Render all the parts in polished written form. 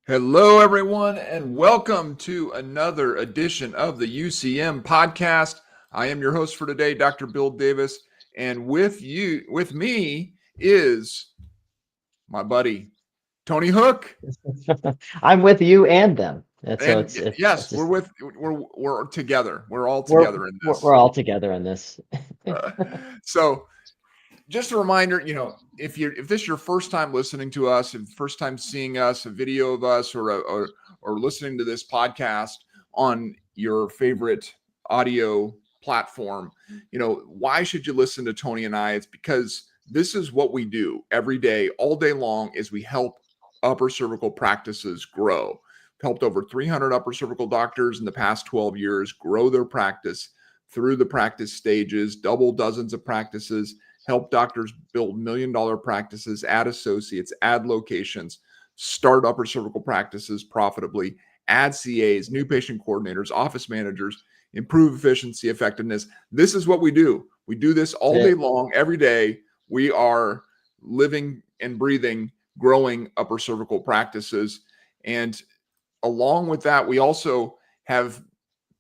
Hello, everyone, and welcome to another edition of the UCM podcast. I am your host for today, Dr. Bill Davis, and with me is my buddy Tony Hook. I'm with you and them. And so And it's yes, just we're together. We're all we're together in we're, we're this. all together in this. So, just a reminder, if this is your first time listening to us and first time seeing us, a video of us, or listening to this podcast on your favorite audio platform, why should you listen to Tony and I? It's because this is what we do every day, all day long, is we help upper cervical practices grow. We've helped over 300 upper cervical doctors in the past 12 years grow their practice through the practice stages, double dozens of practices, help doctors build million-dollar practices, add associates, add locations, start upper cervical practices profitably, add CAs, new patient coordinators, office managers, improve efficiency, effectiveness. This is what we do. We do this all day long, every day. We are living and breathing, growing upper cervical practices. And along with that, we also have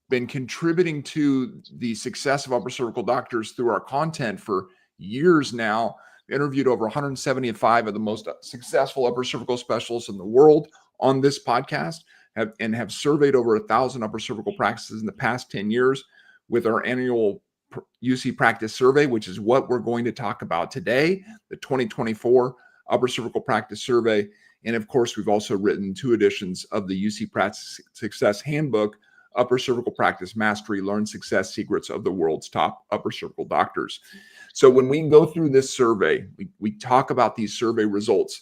been contributing to the success of upper cervical doctors through our content for years now. Interviewed over 175 of the most successful upper cervical specialists in the world on this podcast, have surveyed over 1,000 upper cervical practices in the past 10 years with our annual UC practice survey, which is what we're going to talk about today, the 2024 upper cervical practice survey. And of course, we've also written 2 editions of the UC Practice Success Handbook, Upper Cervical Practice Mastery, Learn Success Secrets of the World's Top Upper Cervical Doctors. So when we go through this survey, we talk about these survey results.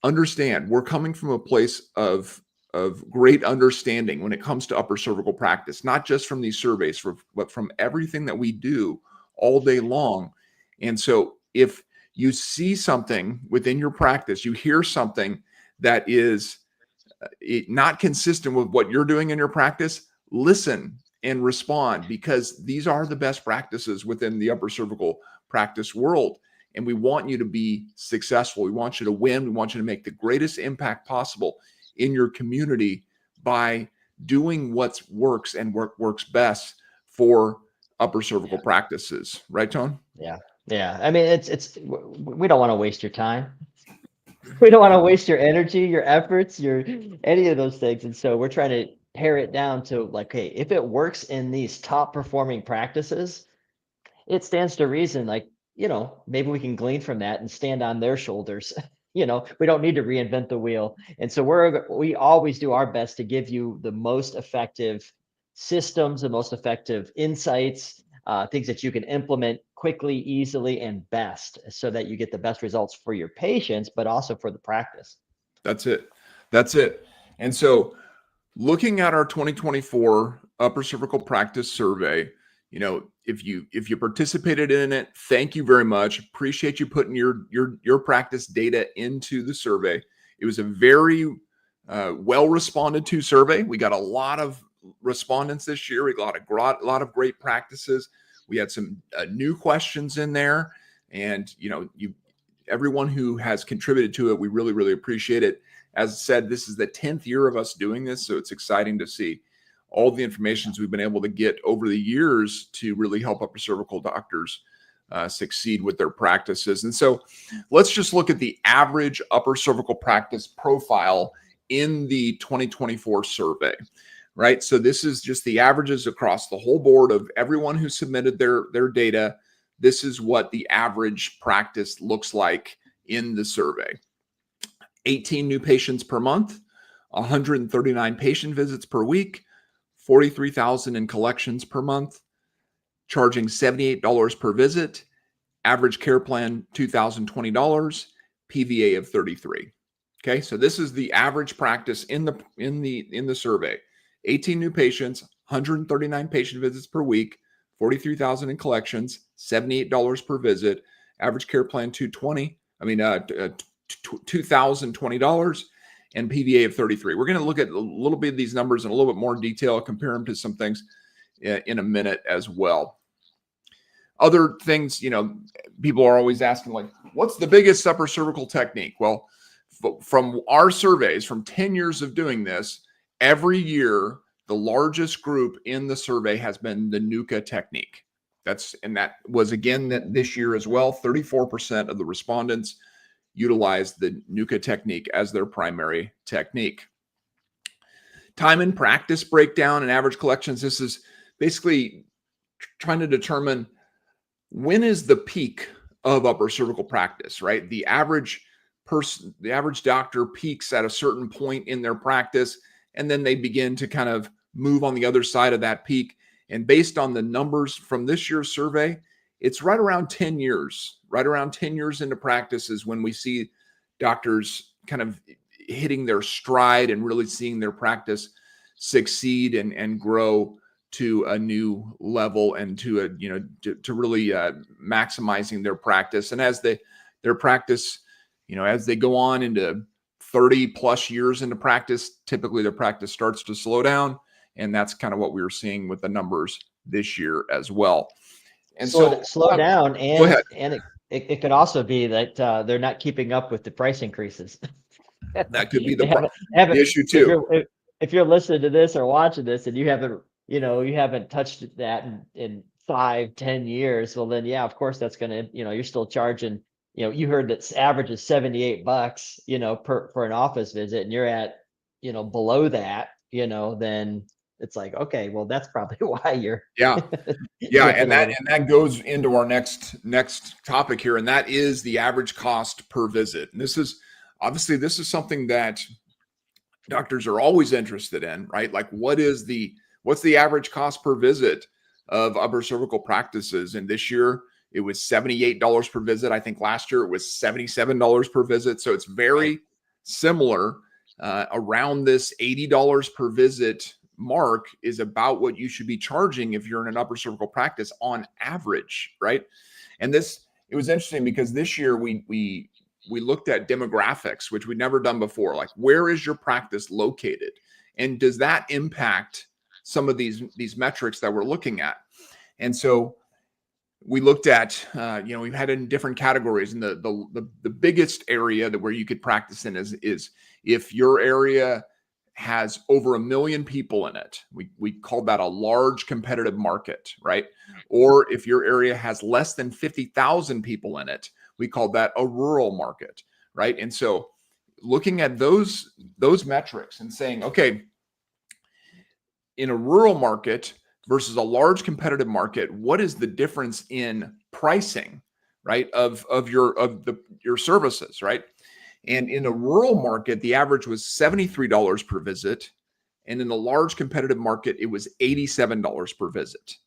Understand, we're coming from a place of great understanding when it comes to upper cervical practice, not just from these surveys, but from everything that we do all day long. And so if you see something within your practice, you hear something that is not consistent with what you're doing in your practice, listen and respond, because these are the best practices within the upper cervical practice world. And we want you to be successful. We want you to win. We want you to make the greatest impact possible in your community by doing what works and works best for upper cervical practices. Right, Tone? Yeah. Yeah. I mean, we don't want to waste your time. We don't want to waste your energy, your efforts, your any of those things. And so we're trying to pare it down to like, hey, if it works in these top performing practices, it stands to reason, like, maybe we can glean from that and stand on their shoulders. We don't need to reinvent the wheel. And so we always do our best to give you the most effective systems, the most effective insights, things that you can implement quickly, easily, and best so that you get the best results for your patients, but also for the practice. That's it. That's it. And so looking at our 2024 upper cervical practice survey, if you participated in it, thank you very much. Appreciate you putting your practice data into the survey. It was a very well responded to survey. We got a lot of respondents this year. We got a lot of great practices. We had some new questions in there, and everyone who has contributed to it, we really, really appreciate it. As I said, this is the 10th year of us doing this, so it's exciting to see all the information we've been able to get over the years to really help upper cervical doctors succeed with their practices. And so let's just look at the average upper cervical practice profile in the 2024 survey, right? So this is just the averages across the whole board of everyone who submitted their data. This is what the average practice looks like in the survey. 18 new patients per month, 139 patient visits per week, 43,000 in collections per month, charging $78 per visit, average care plan $2,020, PVA of 33. Okay, so this is the average practice in the survey. 18 new patients, 139 patient visits per week, 43,000 in collections, $78 per visit, average care plan $2,020, and PVA of 33. We're going to look at a little bit of these numbers in a little bit more detail, compare them to some things in a minute as well. Other things, people are always asking, like, what's the biggest upper cervical technique? Well, from our surveys, from 10 years of doing this, every year, the largest group in the survey has been the NUCA technique. And that was again this year as well. 34% of the respondents utilized the NUCA technique as their primary technique. Time and practice breakdown and average collections. This is basically trying to determine when is the peak of upper cervical practice, right? The average person, the average doctor peaks at a certain point in their practice, and then they begin to kind of move on the other side of that peak. And based on the numbers from this year's survey, it's right around 10 years. Right around 10 years into practice is when we see doctors kind of hitting their stride and really seeing their practice succeed and grow to a new level, and to really maximizing their practice. And as their practice, as they go on into 30 plus years into practice, typically their practice starts to slow down. And that's kind of what we were seeing with the numbers this year as well. And slow down, go ahead. and it could also be that they're not keeping up with the price increases. That could be They the issue if too. if you're listening to this or watching this and you haven't touched that in 5-10 years, well then yeah, of course that's gonna, you're still charging, you heard that average is $78, for an office visit, and you're at, below that, then it's like, okay, well that's probably why you're Yeah. And that goes into our next topic here, and that is the average cost per visit. And this is something that doctors are always interested in, right? Like what's the average cost per visit of upper cervical practices? And this year it was $78 per visit. I think last year it was $77 per visit. So it's very similar. Around this $80 per visit mark is about what you should be charging if you're in an upper cervical practice on average, right? And it was interesting because this year we looked at demographics, which we'd never done before. Like, where is your practice located? And does that impact some of these metrics that we're looking at? And so we looked at, we've had in different categories, and the biggest area where you could practice in is if your area has over 1 million people in it. We call that a large competitive market, right? Or if your area has less than 50,000 people in it, we call that a rural market, right? And so looking at those metrics and saying, okay, in a rural market versus a large competitive market, what is the difference in pricing, right, of your services, right? And in a rural market, the average was $73 per visit. And in the large competitive market, it was $87 per visit.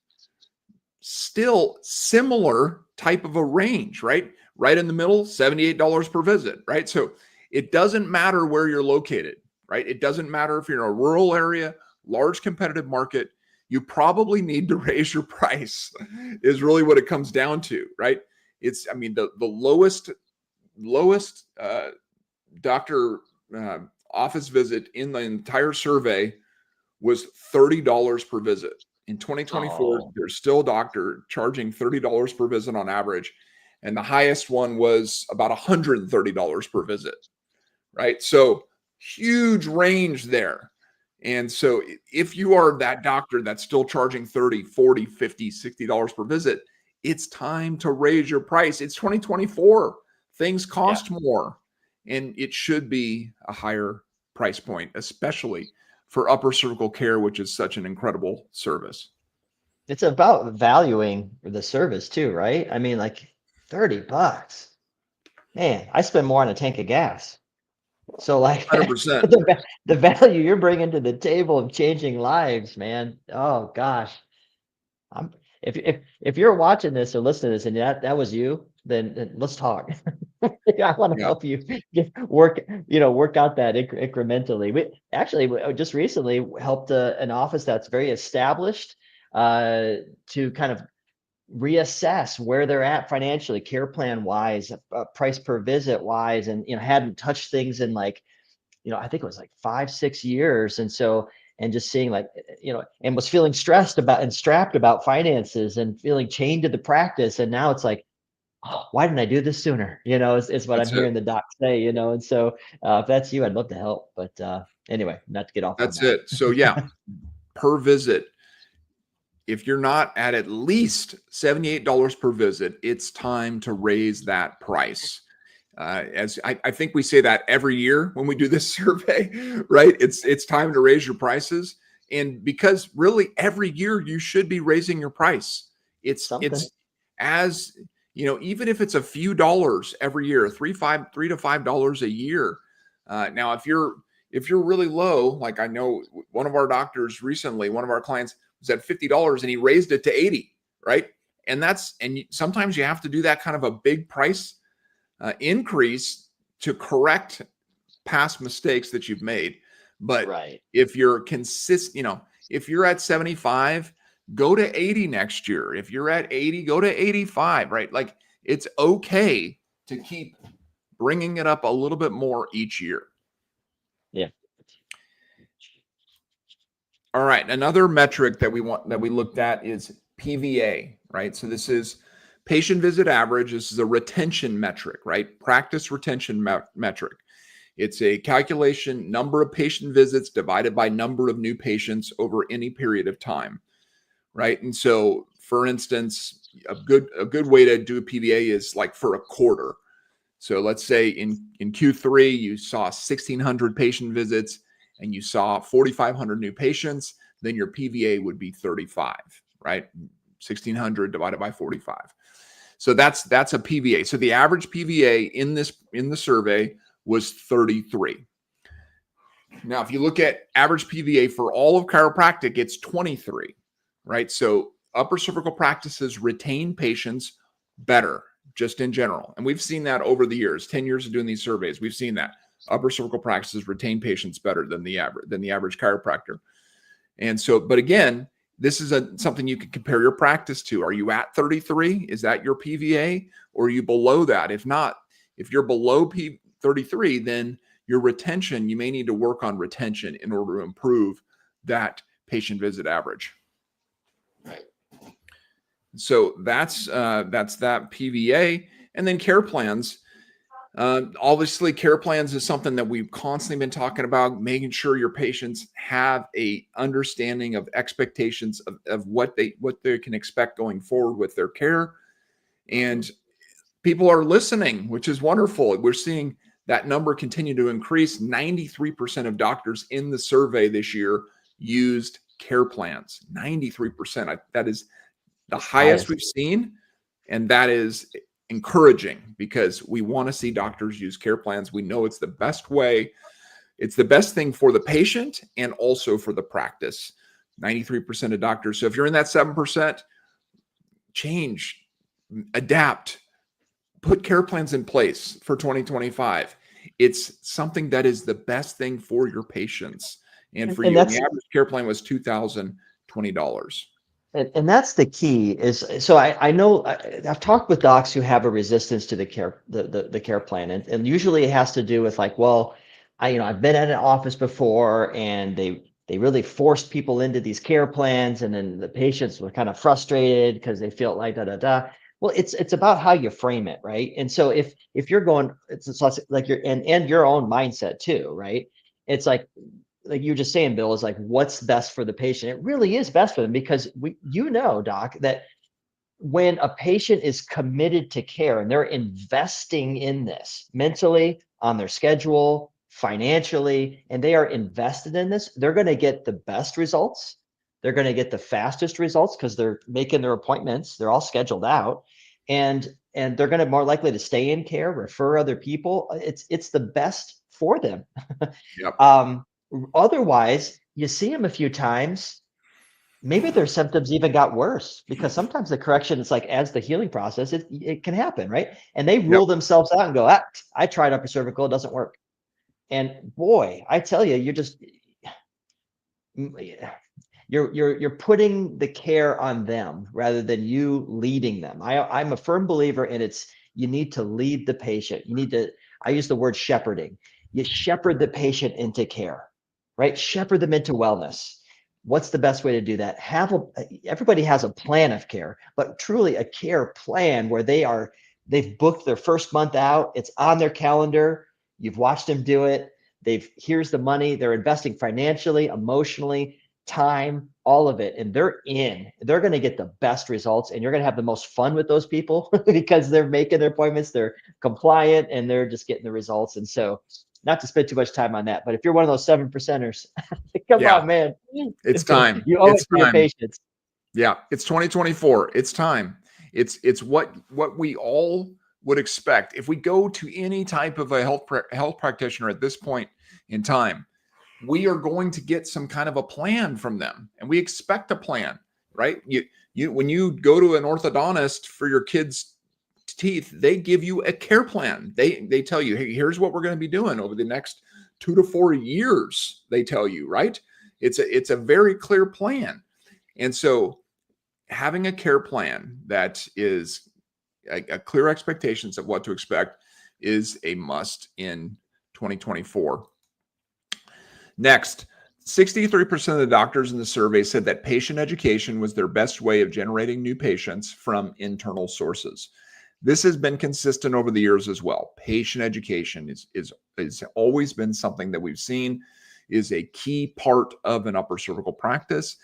Still similar type of a range, right? Right in the middle, $78 per visit, right? So it doesn't matter where you're located, right? It doesn't matter if you're in a rural area, large competitive market, you probably need to raise your price is really what it comes down to, right? It's, the lowest doctor office visit in the entire survey was $30 per visit. In 2024, there's still a doctor charging $30 per visit on average. And the highest one was about $130 per visit, right? So huge range there. And so if you are that doctor that's still charging $30, $40, $50, $60 per visit, it's time to raise your price. It's 2024. Things cost more, and it should be a higher price point, especially for upper cervical care, which is such an incredible service. It's about valuing the service too, right? Like $30, man, I spend more on a tank of gas. So like 100%. the value you're bringing to the table of changing lives, man. Oh gosh. If you're watching this or listening to this and that was you, then let's talk. I want to help you work out that incrementally. We actually just recently helped an office that's very established to kind of reassess where they're at financially, care plan wise, price per visit wise, and hadn't touched things in like, I think it was like 5-6 years. And so, and just seeing like, and was feeling stressed about and strapped about finances and feeling chained to the practice. And now it's like, oh, why didn't I do this sooner? Is what I'm That's it. hearing the doc say. And so if that's you, I'd love to help. But anyway, not to get off on That's that. it. So yeah, per visit, if you're not at least $78 per visit, it's time to raise that price. As I think we say that every year when we do this survey, right? It's time to raise your prices, and because really every year you should be raising your price. Something. It's as even if it's a few dollars every year, $3 to $5 a year. Now, if you're really low, like I know one of our doctors recently, one of our clients was at $50 and he raised it to 80, right? And sometimes you have to do that kind of a big price increase to correct past mistakes that you've made. But Right. if you're consistent, if you're at 75, go to 80 next year. If you're at 80, go to 85, right? Like it's okay to keep bringing it up a little bit more each year. Yeah. All right. Another metric that we looked at is PVA, right? So this is patient visit average. This is a retention metric, right? Practice retention metric. It's a calculation, number of patient visits divided by number of new patients over any period of time, right? And so, for instance, a good way to do a PVA is like for a quarter. So let's say in Q3 you saw 1,600 patient visits and you saw 4,500 new patients, then your PVA would be 35, right? 1,600 divided by 45. So that's a PVA. So the average PVA in the survey was 33. Now, if you look at average PVA for all of chiropractic, it's 23, right? So upper cervical practices retain patients better, just in general. And we've seen that over the years, 10 years of doing these surveys. We've seen that upper cervical practices retain patients better than the average chiropractor. And so, but again, this is something you can compare your practice to. Are you at 33? Is that your PVA? Or are you below that? If not, if you're below 33, then your retention, you may need to work on retention in order to improve that patient visit average. Right. So that's that PVA. And then care plans. Obviously, care plans is something that we've constantly been talking about, making sure your patients have a understanding of expectations of what they can expect going forward with their care. And people are listening, which is wonderful. We're seeing that number continue to increase. 93% of doctors in the survey this year used care plans. 93%. That is the highest we've seen. And that is encouraging because we want to see doctors use care plans. We know it's the best way. It's the best thing for the patient and also for the practice. 93% of doctors. So if you're in that 7%, change, adapt, put care plans in place for 2025. It's something that is the best thing for your patients and for And you. And the that's average care plan was $2,020. and that's the key is so I know I've talked with docs who have a resistance to the care the care plan and usually it has to do with like, well, I've been at an office before and they really forced people into these care plans and then the patients were kind of frustrated because they felt like da da da. Well, it's about how you frame it, right? And so if you're going, it's like your and your own mindset too, right? It's like you were just saying, Bill, is like what's best for the patient. It really is best for them because doc, that when a patient is committed to care and they're investing in this mentally, on their schedule, financially, and they are invested in this, they're going to get the best results. They're going to get the fastest results because they're making their appointments. They're all scheduled out. And they're going to more likely to stay in care, refer other people. It's the best for them. Yep. Otherwise, you see them a few times, maybe their symptoms even got worse because sometimes the correction is like as the healing process, it can happen, right? And they Yep. rule themselves out and go, I tried upper cervical, it doesn't work. And boy, I tell you, you're putting the care on them rather than you leading them. I'm a firm believer in you need to lead the patient. I use the word shepherding. You shepherd the patient into care, right? Shepherd them into wellness. What's the best way to do that? Everybody has a plan of care, but truly a care plan where they are they've booked their first month out. It's on their calendar. You've watched them do it. Here's the money. They're investing financially, emotionally, time, all of it. And they're in. They're going to get the best results. And you're going to have the most fun with those people because they're making their appointments. They're compliant and they're just getting the results. And so, not to spend too much time on that, but if you're one of those 7%ers, come Yeah, on, man. it's time. You owe it It's to your time. patients. Yeah, it's 2024. It's time. It's what we all would expect if we go to any type of a health practitioner at this point in time. We are going to get some kind of a plan from them, and we expect a plan, right? You when you go to an orthodontist for your kids' teeth, they give you a care plan. They tell you, hey, here's what we're going to be doing over the next 2 to 4 years. They tell you, right? It's a very clear plan, and so having a care plan that is a clear expectations of what to expect is a must in 2024. Next, 63% of the doctors in the survey said that patient education was their best way of generating new patients from internal sources. This has been consistent over the years as well. Patient education is always been something that we've seen is a key part of an upper cervical practice.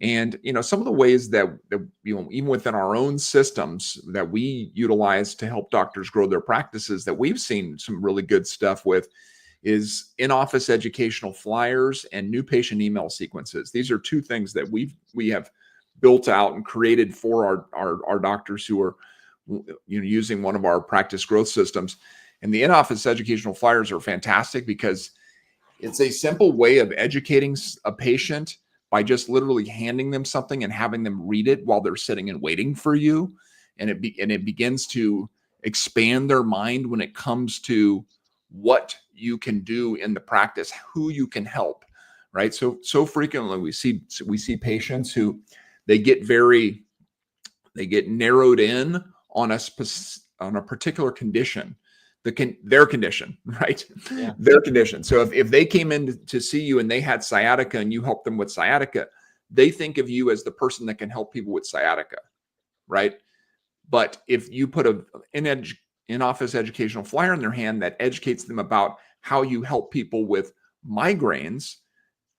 And some of the ways that even within our own systems that we utilize to help doctors grow their practices that we've seen some really good stuff with is in-office educational flyers and new patient email sequences. These are two things that we have built out and created for our doctors who are using one of our practice growth systems. And the in-office educational flyers are fantastic because it's a simple way of educating a patient by just literally handing them something and having them read it while they're sitting and waiting for you. And it begins to expand their mind when it comes to what you can do in the practice, who you can help, right? So frequently we see patients who they get narrowed in on a particular condition, their condition, right? Yeah. Their condition. So if they came in to see you and they had sciatica and you helped them with sciatica, they think of you as the person that can help people with sciatica, right? But if you put an in-office educational flyer in their hand that educates them about how you help people with migraines,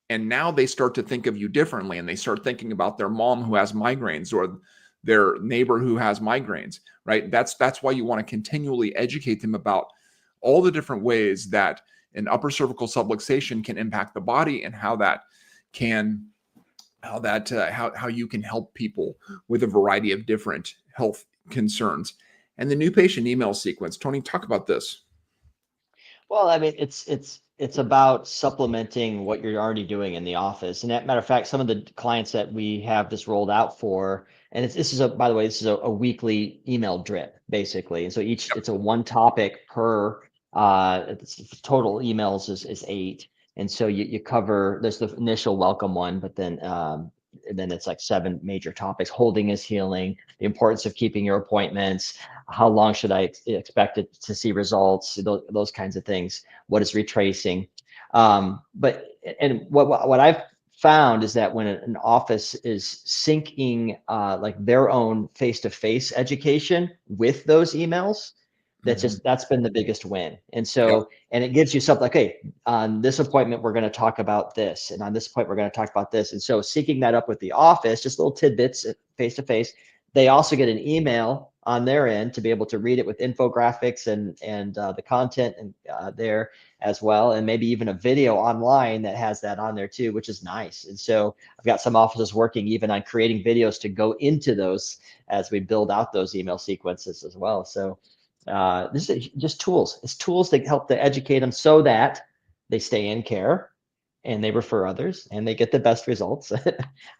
and now they start to think of you differently, and they start thinking about their mom who has migraines or their neighbor who has migraines, right? That's why you want to continually educate them about all the different ways that an upper cervical subluxation can impact the body and how you can help people with a variety of different health concerns. And the new patient email sequence. Tony, talk about this. Well, I mean, it's about supplementing what you're already doing in the office. And that matter of fact, some of the clients that we have this rolled out for, and by the way, this is a weekly email drip basically. And so it's a one topic per. Total emails is 8, and so you cover. There's the initial welcome one, but then and then it's like 7 major topics: holding is healing, the importance of keeping your appointments, how long should I expect it to see results, those kinds of things. What is retracing? But what I've found is that when an office is syncing like their own face-to-face education with those emails, that's been the biggest win. And so, and it gives you something like, hey, on this appointment, we're going to talk about this. And on this point, we're going to talk about this. And so syncing that up with the office, just little tidbits face to face. They also get an email on their end to be able to read it with infographics and the content and there as well. And maybe even a video online that has that on there too, which is nice. And so I've got some offices working even on creating videos to go into those as we build out those email sequences as well. So this is just tools. It's tools that help to educate them so that they stay in care and they refer others and they get the best results,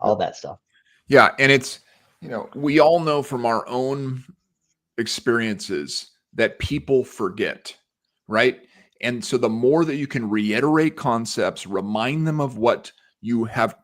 all that stuff. Yeah. And it's, we all know from our own experiences that people forget, right? And so the more that you can reiterate concepts, remind them of what you have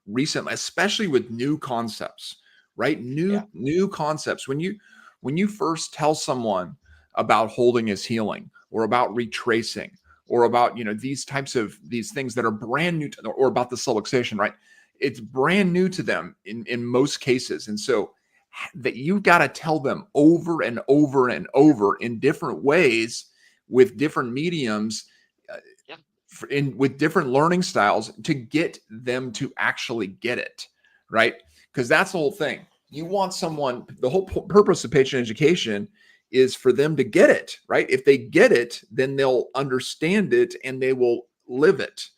recently, especially with new concepts, right? New concepts. When you first tell someone about holding is healing or about retracing or about, these things that are brand new or about the subluxation, right? It's brand new to them in most cases. And so that you've got to tell them over and over and over in different ways with different mediums, Yep. with different learning styles to get them to actually get it, right? Because that's the whole thing. You want someone, the whole purpose of patient education is for them to get it, right? If they get it, then they'll understand it and they will live it.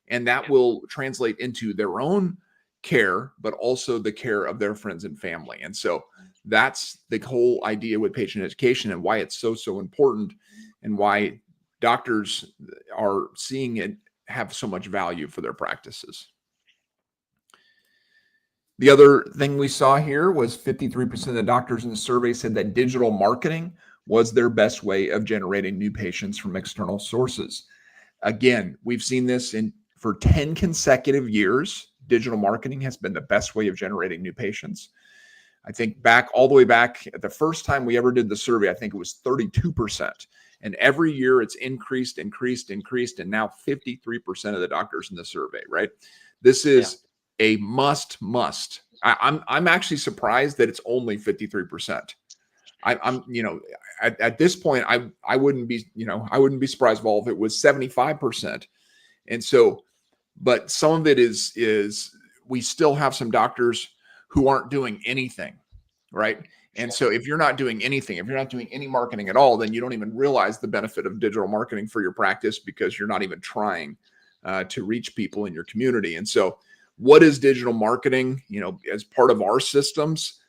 And that will translate into their own care, but also the care of their friends and family. And so that's the whole idea with patient education and why it's so important, and why doctors are seeing it have so much value for their practices. The other thing we saw here was 53% of the doctors in the survey said that digital marketing was their best way of generating new patients from external sources. Again, we've seen this for 10 consecutive years. Digital marketing has been the best way of generating new patients. I think all the way back at the first time we ever did the survey, I think it was 32%. And every year it's increased, and now 53% of the doctors in the survey, right? This is a must. I'm actually surprised that it's only 53%. I'm at this point, I wouldn't be surprised at all if it was 75%. And so, but some of it is we still have some doctors who aren't doing anything, right? And so if you're not doing anything, if you're not doing any marketing at all, then you don't even realize the benefit of digital marketing for your practice, because you're not even trying to reach people in your community. And so what is digital marketing? As part of our systems,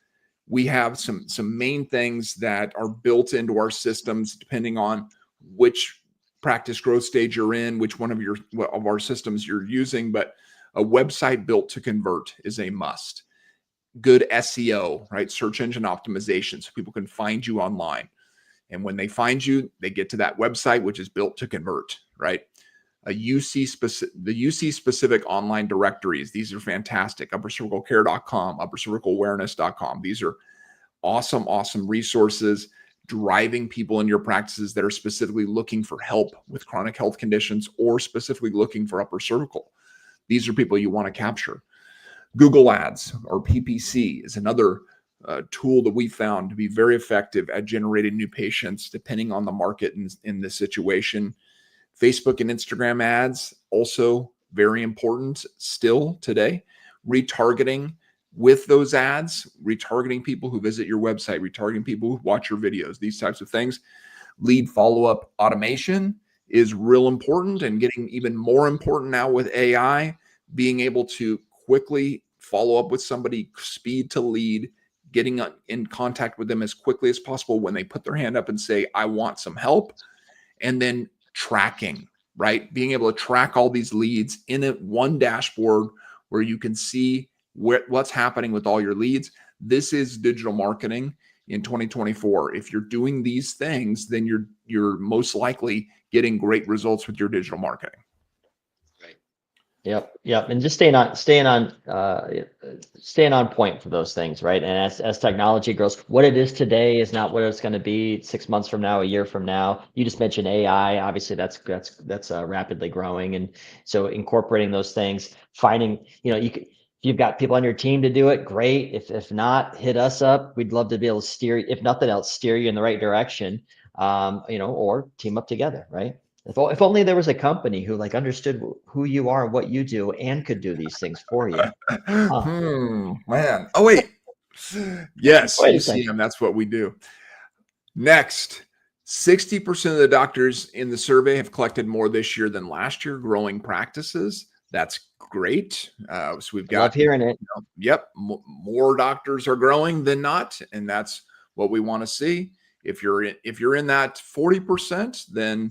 we have some main things that are built into our systems, depending on which practice growth stage you're in, which one of our systems you're using. But a website built to convert is a must. Good SEO, right? Search engine optimization, so people can find you online. And when they find you, they get to that website, which is built to convert, right? The UC specific online directories. These are fantastic. uppercervicalcare.com, uppercervicalawareness.com. These are awesome resources, driving people in your practices that are specifically looking for help with chronic health conditions or specifically looking for upper cervical. These are people you want to capture. Google Ads, or PPC, is another tool that we found to be very effective at generating new patients, depending on the market in this situation. Facebook and Instagram ads, also very important still today. Retargeting with those ads, retargeting people who visit your website, retargeting people who watch your videos, these types of things. Lead follow-up automation is real important, and getting even more important now with AI, being able to quickly follow up with somebody, speed to lead, getting in contact with them as quickly as possible when they put their hand up and say, I want some help. And then tracking, right? Being able to track all these leads in one dashboard where you can see what's happening with all your leads. This is digital marketing in 2024. If you're doing these things, then you're most likely getting great results with your digital marketing. Yep. And just staying on point for those things, right? And as technology grows, what it is today is not what it's going to be 6 months from now, a year from now. You just mentioned AI. Obviously, that's rapidly growing, and so incorporating those things, finding, if you've got people on your team to do it, great. If not, hit us up. We'd love to be able to steer, if nothing else, steer you in the right direction. Or team up together, right? If only there was a company who understood who you are, what you do, and could do these things for you. Man. Oh, wait. Yes, Wait a UCM, second. that's what we do. Next, 60% of the doctors in the survey have collected more this year than last year, growing practices. That's great. So we've got, love hearing it. More doctors are growing than not, and that's what we want to see. If you're in that 40%, then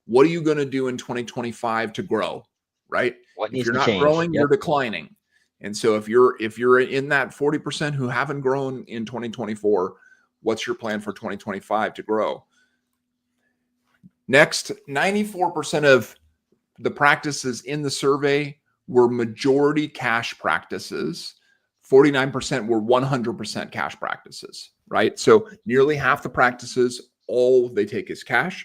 what are you going to do in 2025 to grow, right? What If needs you're to not change? growing, you're declining. And so if you're in that 40% who haven't grown in 2024, what's your plan for 2025 to grow? Next, 94% of the practices in the survey were majority cash practices. 49% were 100% cash practices, right? So nearly half the practices, all they take is cash.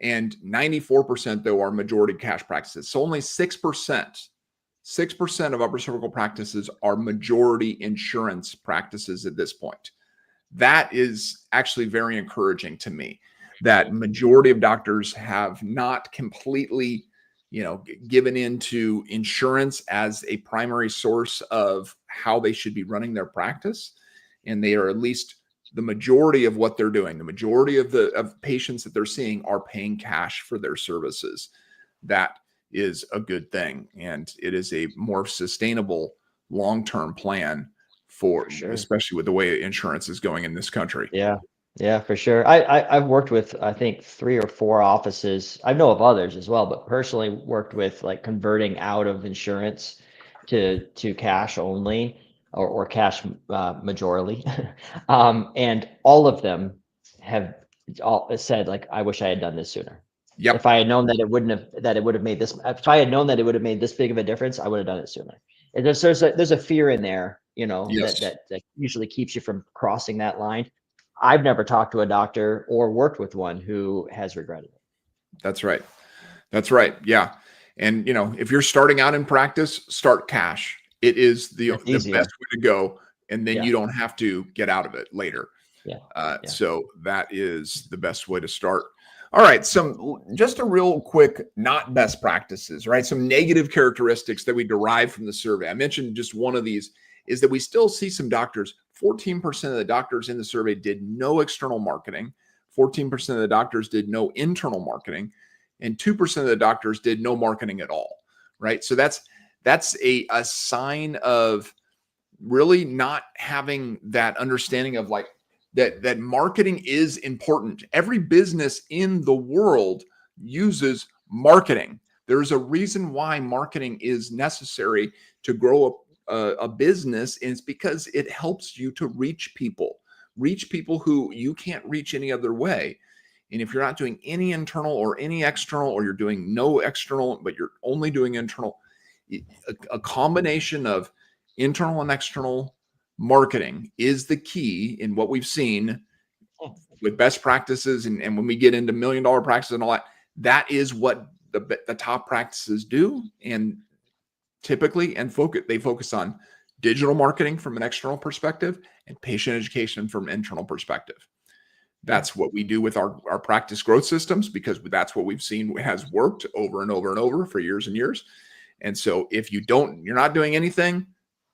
And 94%, though, are majority cash practices. So only 6% 6% of upper cervical practices are majority insurance practices at this point. That is actually very encouraging to me, that majority of doctors have not completely, given into insurance as a primary source of how they should be running their practice. And they are, at least the majority of what they're doing, the majority of the patients that they're seeing are paying cash for their services. That is a good thing. And it is a more sustainable long-term plan for sure. especially with the way insurance is going in this country. Yeah. Yeah, for sure. I've worked with, I think, 3 or 4 offices. I know of others as well, but personally worked with like converting out of insurance to cash only or cash majorly. And all of them have all said like, I wish I had done this sooner. If Yep. I had known that it would have made this, if I had known that it would have made this big of a difference, I would have done it sooner. And there's a fear in there, Yes. that usually keeps you from crossing that line. I've never talked to a doctor or worked with one who has regretted it. That's right. That's right. Yeah. And if you're starting out in practice, start cash. It is the It's best easier. way to go. And then Yeah. you don't have to get out of it later. Yeah. Yeah. So that is the best way to start. All right. Just a real quick, not best practices, right? Some negative characteristics that we derive from the survey. I mentioned just one of these is that we still see some doctors, 14% of the doctors in the survey did no external marketing. 14% of the doctors did no internal marketing, and 2% of the doctors did no marketing at all, right? So that's a sign of really not having that understanding of like that marketing is important. Every business in the world uses marketing. There's a reason why marketing is necessary to grow a business, and it's because it helps you to reach people who you can't reach any other way. And if you're not doing any internal or any external, or you're doing no external, but you're only doing internal, a combination of internal and external marketing is the key in what we've seen with best practices. And when we get into $1 million practices and all that, that is what the top practices do. And typically, they focus on digital marketing from an external perspective and patient education from an internal perspective. That's what we do with our practice growth systems, because that's what we've seen has worked over and over and over for years and years. And so if you're not doing anything,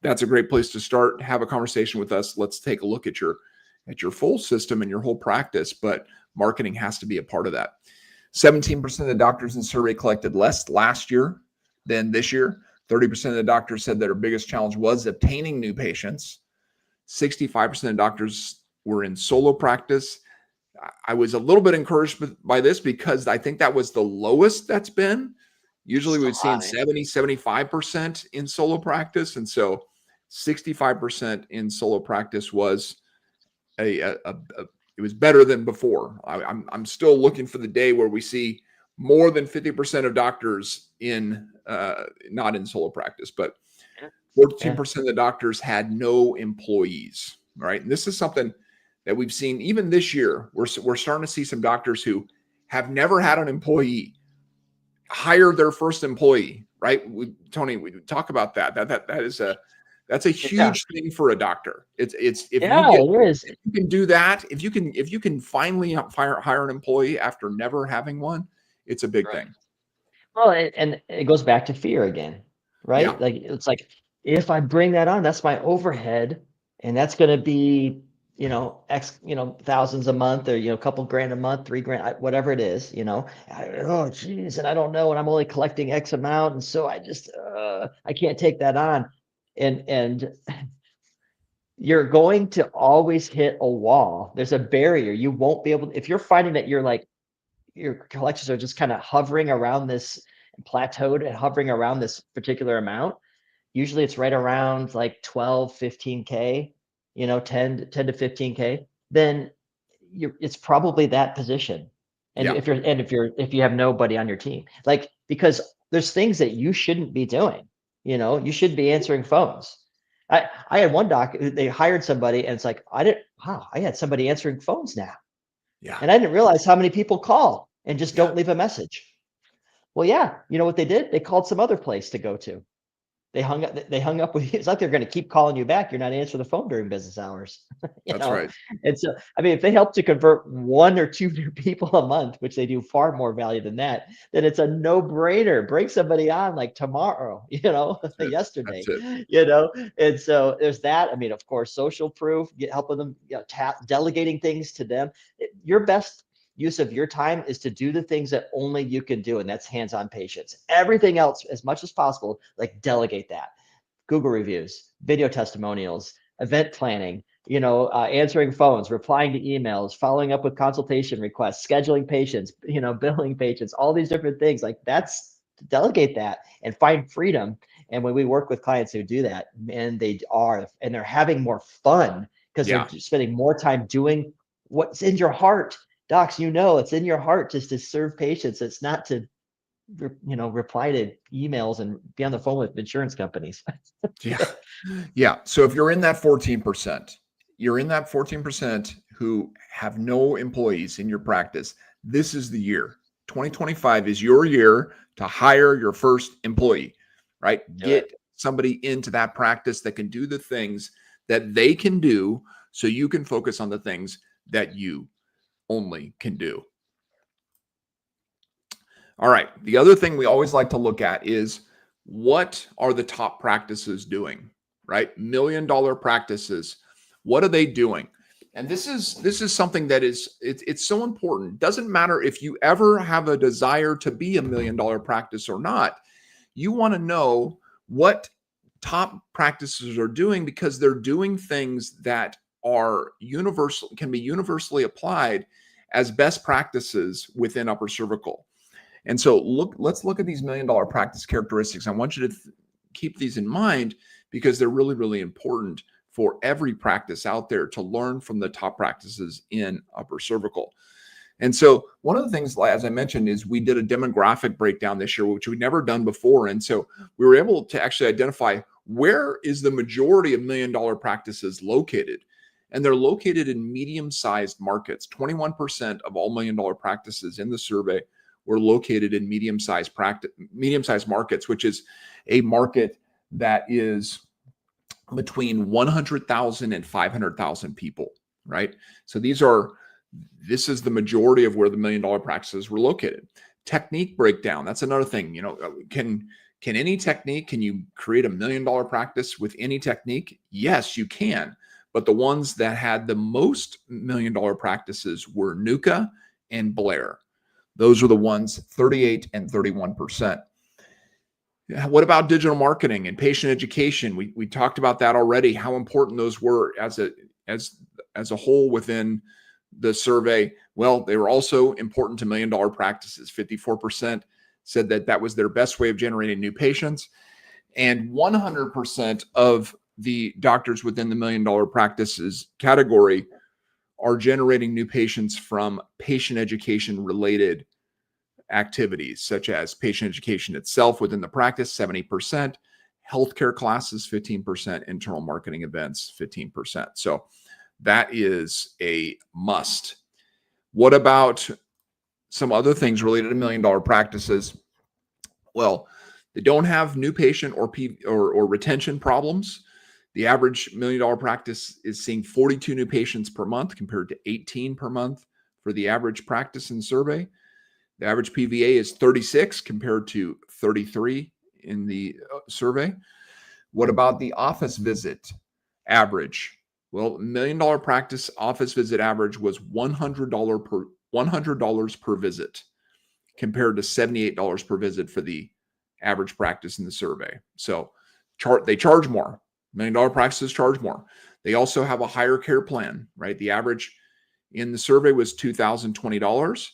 that's a great place to start. Have a conversation with us. Let's take a look at your full system and your whole practice, but marketing has to be a part of that. 17% of the doctors in the survey collected less last year than this year. 30% of the doctors said that their biggest challenge was obtaining new patients. 65% of doctors were in solo practice. I was a little bit encouraged by this because I think that was the lowest that's been. Usually we've seen 70, 75% in solo practice. And so 65% in solo practice was it was better than before. I'm still looking for the day where we see more than 50% of doctors not in solo practice, but 14% of the doctors had no employees, right? And this is something that we've seen even this year. We're starting to see some doctors who have never had an employee hire their first employee, right? Tony, we talk about that. That's a huge thing for a doctor. It's if you can do that, if you can finally hire an employee after never having one, it's a big thing. Well, and it goes back to fear again, right? Yeah. Like it's like if I bring that on, that's my overhead, and that's going to be thousands a month, or a couple grand a month, 3 grand, whatever it is. Oh geez, and I don't know, and I'm only collecting X amount, and so I can't take that on, and you're going to always hit a wall. There's a barrier. You won't be able to, if you're finding that your collections are just kind of hovering around this plateaued and hovering around this particular amount. Usually it's right around like 12, 15K, 10 to 15K, then it's probably that position. And if you have nobody on your team, like, because there's things that you shouldn't be doing, you should be answering phones. I had one doc, they hired somebody, and it's like, I had somebody answering phones now. Yeah. And I didn't realize how many people call and just don't leave a message. Well, yeah. You know what they did? They called some other place to go to. They hung up. They hung up with you. It's like they're going to keep calling you back. You're not answering the phone during business hours, you That's know. right. And so, I mean, if they help to convert 1 or 2 new people a month, which they do far more value than that, then it's a no-brainer. Bring somebody on like tomorrow, That's it. yesterday, That's it. you know. And so there's that. I mean, of course, social proof, helping them, delegating things to them. Your best use of your time is to do the things that only you can do, and that's hands-on patients. Everything else, as much as possible, like delegate that. Google reviews, video testimonials, event planning, answering phones, replying to emails, following up with consultation requests, scheduling patients, billing patients, all these different things. Like, that's delegate that and find freedom. And when we work with clients who do that, and they're having more fun because they're Yeah. spending more time doing what's in your heart. Docs, it's in your heart just to serve patients. It's not to, reply to emails and be on the phone with insurance companies. Yeah. Yeah. So if you're in that 14%, you're in that 14% who have no employees in your practice, this is the year. 2025 is your year to hire your first employee, right? Do it. Get somebody into that practice that can do the things that they can do so you can focus on the things that you only can do. All right. The other thing we always like to look at is, what are the top practices doing, right? $1 million practices. What are they doing? And this is something that it's so important. Doesn't matter if you ever have a desire to be $1 million practice or not. You want to know what top practices are doing, because they're doing things that are universal, can be universally applied as best practices within upper cervical. And so let's look at these $1 million practice characteristics. I want you to keep these in mind, because they're really, really important for every practice out there to learn from the top practices in upper cervical. And so one of the things, as I mentioned, is we did a demographic breakdown this year, which we'd never done before. And so we were able to actually identify, where is the majority of $1 million practices located? And they're located in medium-sized markets. 21% of all $1 million practices in the survey were located in medium-sized markets, which is a market that is between 100,000 and 500,000 people, right? So this is the majority of where the $1 million practices were located. Technique breakdown, that's another thing. Can any technique, can you create $1 million practice with any technique? Yes, you can. But the ones that had the most $1 million practices were Nuka and Blair. Those are the ones, 38 and 31%. What about digital marketing and patient education? We talked about that already, how important those were as a whole within the survey. Well, they were also important to $1 million practices. 54% said that was their best way of generating new patients. And 100% of the doctors within the $1 million practices category are generating new patients from patient education related activities, such as patient education itself within the practice, 70%, healthcare classes, 15%, internal marketing events, 15%. So that is a must. What about some other things related to $1 million practices? Well, they don't have new patient or retention problems. The average $1 million practice is seeing 42 new patients per month compared to 18 per month for the average practice in the survey. The average PVA is 36 compared to 33 in the survey. What about the office visit average? Well, $1 million practice office visit average was $100 per visit compared to $78 per visit for the average practice in the survey. So they charge more. $1 million practices charge more. They also have a higher care plan, right? The average in the survey was $2,020.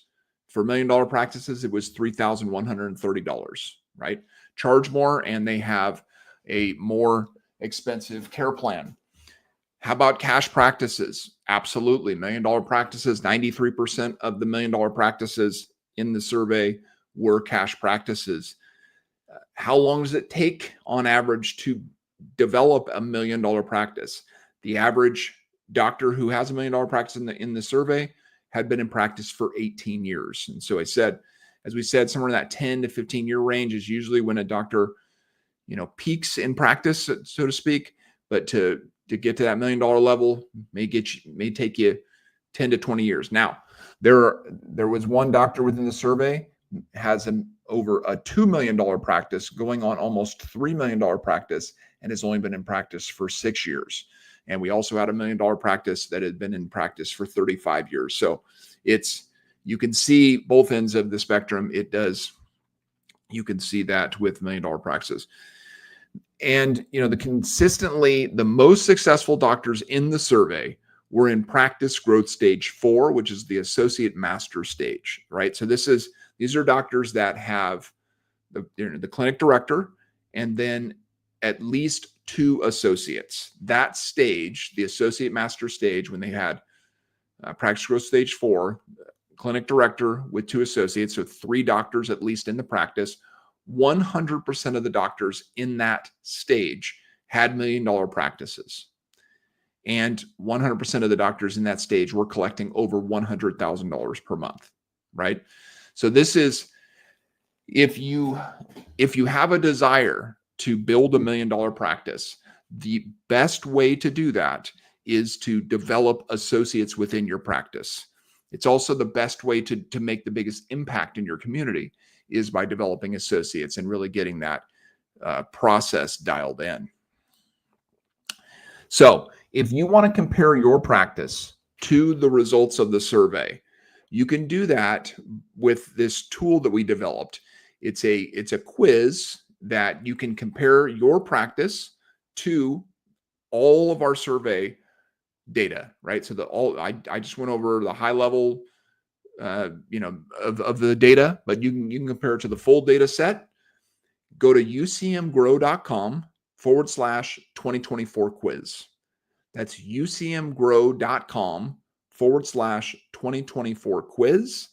For $1 million practices, it was $3,130, right? Charge more, and they have a more expensive care plan. How about cash practices? Absolutely. $1 million practices, 93% of the $1 million practices in the survey were cash practices. How long does it take on average to develop a $1 million practice? The average doctor who has $1 million practice in the survey had been in practice for 18 years. And so as we said, somewhere in that 10 to 15 year range is usually when a doctor peaks in practice, so to speak, but to get to that $1 million level may take you 10 to 20 years. Now, there was one doctor within the survey has over a $2 million practice going on almost $3 million practice and has only been in practice for 6 years. And we also had a $1 million practice that had been in practice for 35 years. So you can see both ends of the spectrum. You can see that with $1 million practices. And, the most successful doctors in the survey were in practice growth stage 4, which is the associate master stage, right? So these are doctors that have the clinic director and then at least 2 associates. That stage, the associate master stage, when they had practice growth stage 4, clinic director with 2 associates, so 3 doctors at least in the practice, 100% of the doctors in that stage had $1 million practices. And 100% of the doctors in that stage were collecting over $100,000 per month, right? So this is, if you have a desire to build a $1 million practice, the best way to do that is to develop associates within your practice. It's also the best way to make the biggest impact in your community is by developing associates and really getting that process dialed in. So if you want to compare your practice to the results of the survey, you can do that with this tool that we developed. It's a quiz that you can compare your practice to all of our survey data, right? So I just went over the high level, of the data, but you can compare it to the full data set. Go to ucmgrow.com/2024 quiz. That's ucmgrow.com/2024 quiz.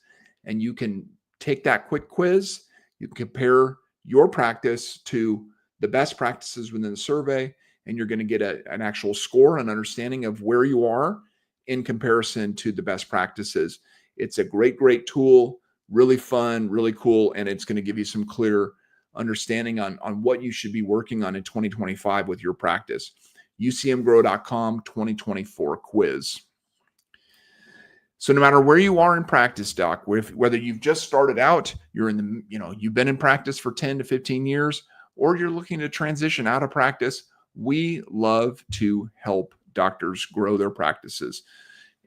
And you can take that quick quiz. You can compare your practice to the best practices within the survey, and you're going to get an actual score and understanding of where you are in comparison to the best practices. It's a great, great tool, really fun, really cool, and it's going to give you some clear understanding on what you should be working on in 2025 with your practice. ucmgrow.com/2024 quiz. So no matter where you are in practice, doc, whether you've just started out, you've been in practice for 10 to 15 years, or you're looking to transition out of practice, we love to help doctors grow their practices.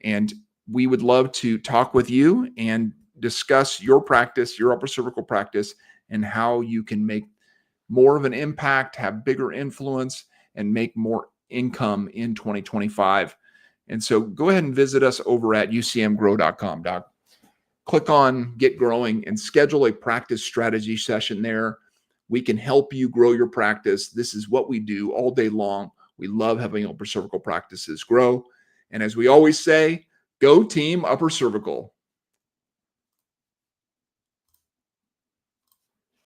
And we would love to talk with you and discuss your practice, your upper cervical practice, and how you can make more of an impact, have bigger influence, and make more income in 2025. And so go ahead and visit us over at ucmgrow.com, doc. Click on Get Growing and schedule a practice strategy session there. We can help you grow your practice. This is what we do all day long. We love having upper cervical practices grow. And as we always say, go team upper cervical.